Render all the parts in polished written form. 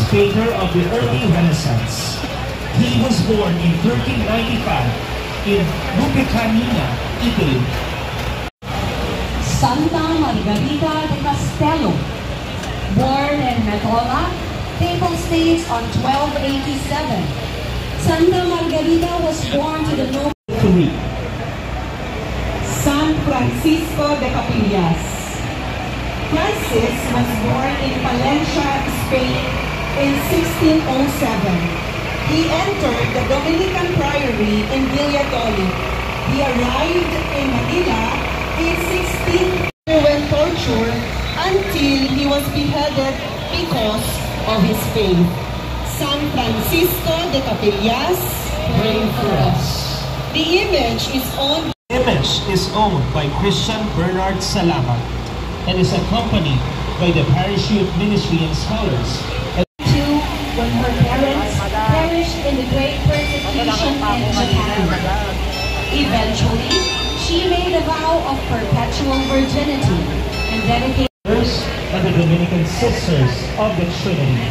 anticipator of the early Renaissance. He was born in 1395 in Lupicanina, Italy. Santa Margarita de Castello, born in Metola, Papal States on 1287. Santa Margarita was born to the noble. San Francisco de Capillas. Francis was born in Palencia, Spain in 1607. He entered the Dominican Priory in Valladolid. He arrived in Manila in 16 when tortured until he was beheaded because of his faith. San Francisco de Capillas, pray for us. The image is owned by Christian Bernard Salamat and is accompanied by the Parish Youth Ministry and scholars. When her parents perished in the Great Persecution in Japan. Eventually, she made a vow of perpetual virginity and dedicated by the Dominican Sisters of the Trinity.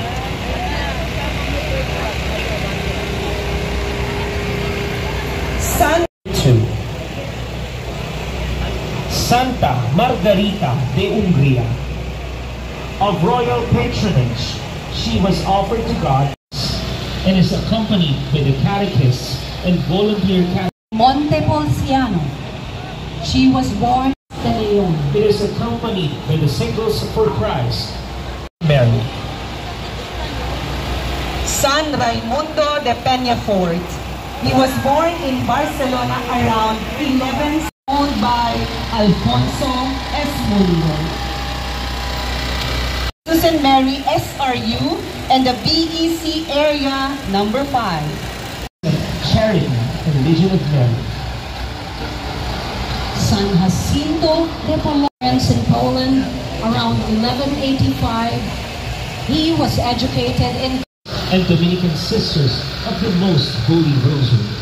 Santa Margarita de Umbria. Of royal patronage, she was offered to God and is accompanied by the catechists and volunteer catechists. Montepulciano. She was born in Leon. It is accompanied by the Singles for Christ. Mary. San Raimundo de Peñafort. He was born in Barcelona around 11, owned by Alfonso Esmundo. Susan Mary SRU and the BEC area number 5. Charity and Legion of Mary. San Jacinto de Florence in Poland around 1185. He was educated in and Dominican Sisters of the Most Holy Rosary.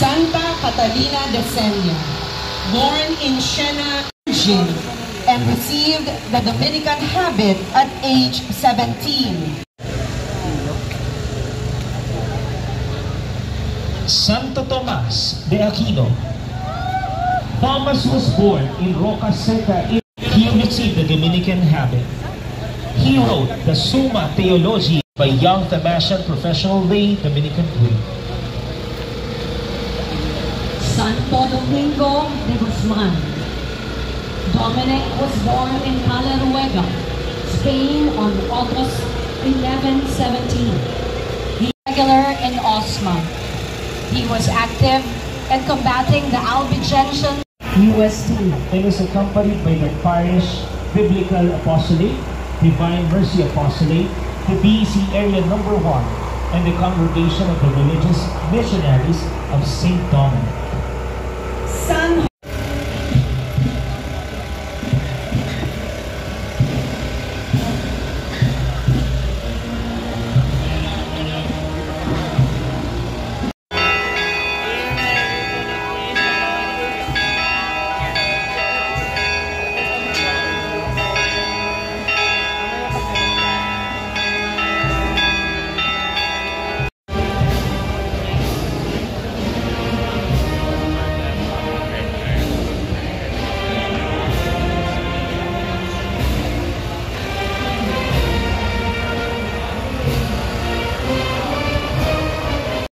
Santa Catalina de Senia, born in Siena, Italy, and received the Dominican habit at age 17. Santo Tomas de Aquino. Thomas was born in Roca Seca. He received the Dominican habit. He wrote the Summa Theologiae by young Thomasian professional lay Dominican priest. Santo Domingo de Guzman. Dominic was born in Caleruega, Spain on August 1117. He was regular in Osma. He was active in combating the Albigensian UST. It is accompanied by the Parish Biblical Apostolate, Divine Mercy Apostolate, the BEC area number 1, and the Congregation of the Religious Missionaries of St. Dominic.